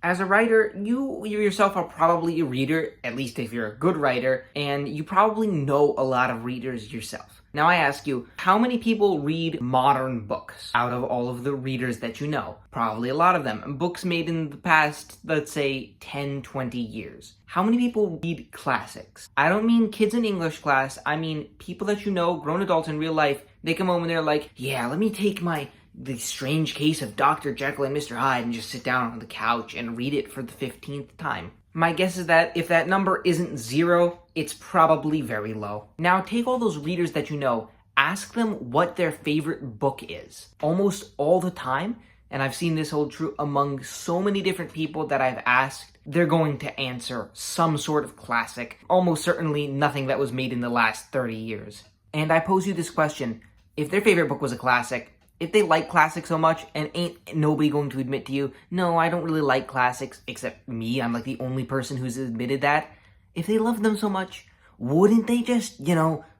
As a writer, you yourself are probably a reader, at least if you're a good writer, and you probably know a lot of readers yourself. Now I ask you, how many people read modern books out of all of the readers that you know? Probably a lot of them. Books made in the past, let's say, 10, 20 years. How many people read classics? I don't mean kids in English class, I mean people that you know, grown adults in real life. They come home and they're like, yeah, let me take The Strange Case of Dr. Jekyll and Mr. Hyde and just sit down on the couch and read it for the 15th time. My guess is that if that number isn't 0, it's probably very low. Now take all those readers that you know, ask them what their favorite book is. Almost all the time, and I've seen this hold true among so many different people that I've asked, they're going to answer some sort of classic, almost certainly nothing that was made in the last 30 years. And I pose you this question, if their favorite book was a classic, if they like classics so much, and ain't nobody going to admit to you, no, I don't really like classics, except me, I'm like the only person who's admitted that. If they love them so much, wouldn't they just,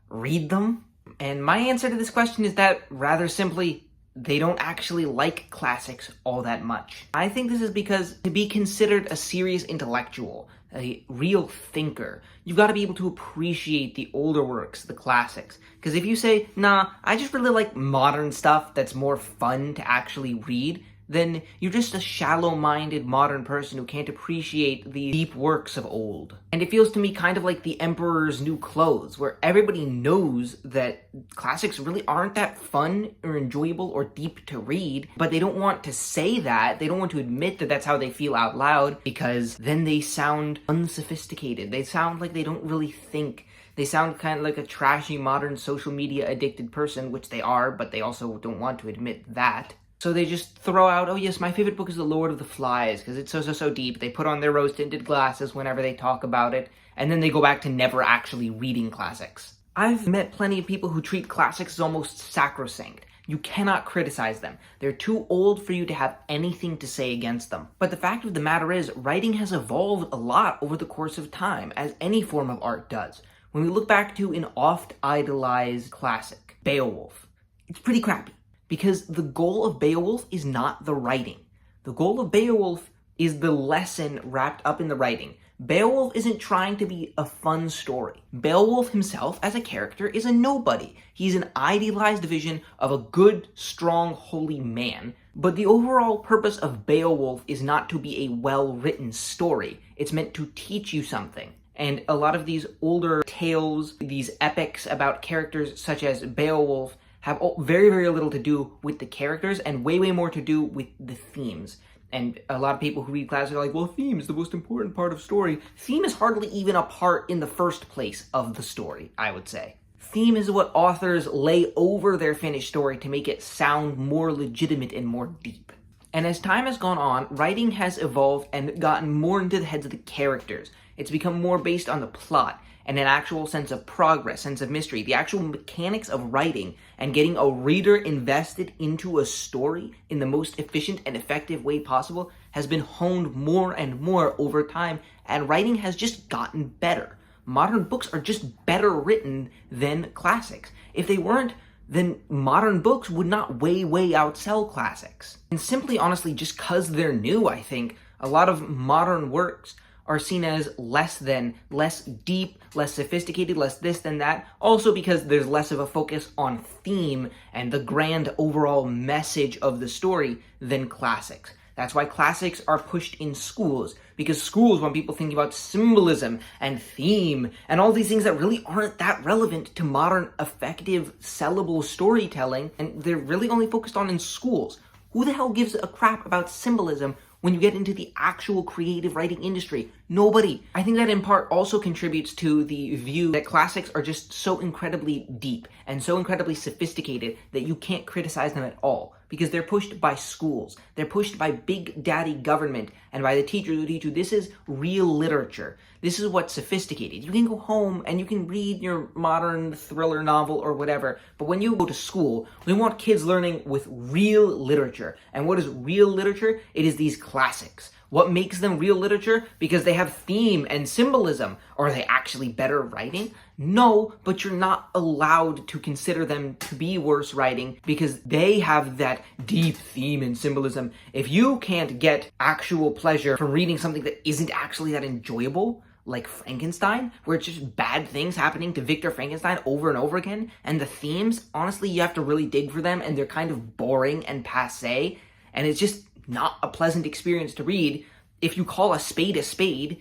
read them? And my answer to this question is that, rather simply, they don't actually like classics all that much. I think this is because to be considered a serious intellectual, a real thinker, you've got to be able to appreciate the older works, the classics. Because if you say, nah, I just really like modern stuff that's more fun to actually read, then you're just a shallow-minded modern person who can't appreciate the deep works of old. And it feels to me kind of like the Emperor's New Clothes, where everybody knows that classics really aren't that fun or enjoyable or deep to read, but they don't want to say that, they don't want to admit that that's how they feel out loud, because then they sound unsophisticated. They sound like they don't really think. They sound kind of like a trashy, modern, social media addicted person, which they are, but they also don't want to admit that. So they just throw out, oh yes, my favorite book is The Lord of the Flies, because it's so deep. They put on their rose-tinted glasses whenever they talk about it, and then they go back to never actually reading classics. I've met plenty of people who treat classics as almost sacrosanct. You cannot criticize them. They're too old for you to have anything to say against them. But the fact of the matter is, writing has evolved a lot over the course of time, as any form of art does. When we look back to an oft-idolized classic, Beowulf, it's pretty crappy. Because the goal of Beowulf is not the writing. The goal of Beowulf is the lesson wrapped up in the writing. Beowulf isn't trying to be a fun story. Beowulf himself, as a character, is a nobody. He's an idealized vision of a good, strong, holy man. But the overall purpose of Beowulf is not to be a well-written story. It's meant to teach you something. And a lot of these older tales, these epics about characters such as Beowulf, have very little to do with the characters and way more to do with the themes. And a lot of people who read classics are like, well, theme is the most important part of story. Theme is hardly even a part in the first place of the story, I would say. Theme is what authors lay over their finished story to make it sound more legitimate and more deep. And as time has gone on, writing has evolved and gotten more into the heads of the characters. It's become more based on the plot and an actual sense of progress, sense of mystery, the actual mechanics of writing and getting a reader invested into a story in the most efficient and effective way possible has been honed more and more over time, and writing has just gotten better. Modern books are just better written than classics. If they weren't, then modern books would not way outsell classics. And simply, honestly, just because they're new, I think, a lot of modern works are seen as less deep, less sophisticated, less this than that. Also because there's less of a focus on theme and the grand overall message of the story than classics. That's why classics are pushed in schools, because schools want people thinking about symbolism and theme and all these things that really aren't that relevant to modern, effective, sellable storytelling, and they're really only focused on in schools. Who the hell gives a crap about symbolism when you get into the actual creative writing industry? Nobody. I think that in part also contributes to the view that classics are just so incredibly deep and so incredibly sophisticated that you can't criticize them at all, because they're pushed by schools. They're pushed by big daddy government and by the teachers who teach you this is real literature. This is what's sophisticated. You can go home and you can read your modern thriller novel or whatever, but when you go to school, we want kids learning with real literature. And what is real literature? It is these classics. What makes them real literature? Because they have theme and symbolism. Or are they actually better writing? No, but you're not allowed to consider them to be worse writing because they have that deep theme and symbolism. If you can't get actual pleasure from reading something that isn't actually that enjoyable, like Frankenstein, where it's just bad things happening to Victor Frankenstein over and over again, and the themes, honestly, you have to really dig for them, and they're kind of boring and passé, and it's just not a pleasant experience to read. If you call a spade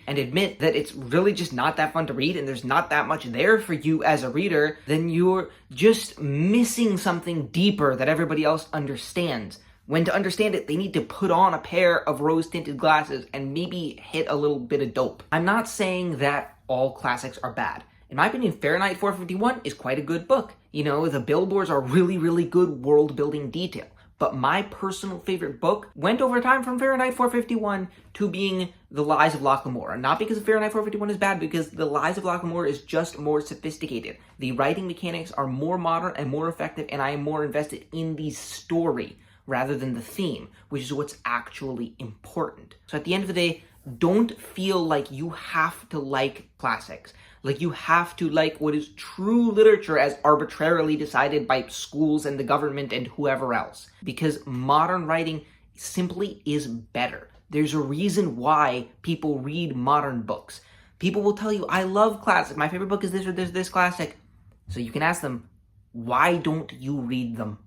and admit that it's really just not that fun to read and there's not that much there for you as a reader, then you're just missing something deeper that everybody else understands. When to understand it, they need to put on a pair of rose-tinted glasses and maybe hit a little bit of dope. I'm not saying that all classics are bad. In my opinion, Fahrenheit 451 is quite a good book. You know, the billboards are really, really good world-building detail. But my personal favorite book went over time from Fahrenheit 451 to being The Lies of Locke Lamore. Not because Fahrenheit 451 is bad, because The Lies of Locke Lamore is just more sophisticated. The writing mechanics are more modern and more effective, and I am more invested in the story rather than the theme, which is what's actually important. So at the end of the day, don't feel like you have to like classics. Like you have to like what is true literature as arbitrarily decided by schools and the government and whoever else. Because modern writing simply is better. There's a reason why people read modern books. People will tell you, I love classics. My favorite book is this or this classic. So you can ask them, why don't you read them?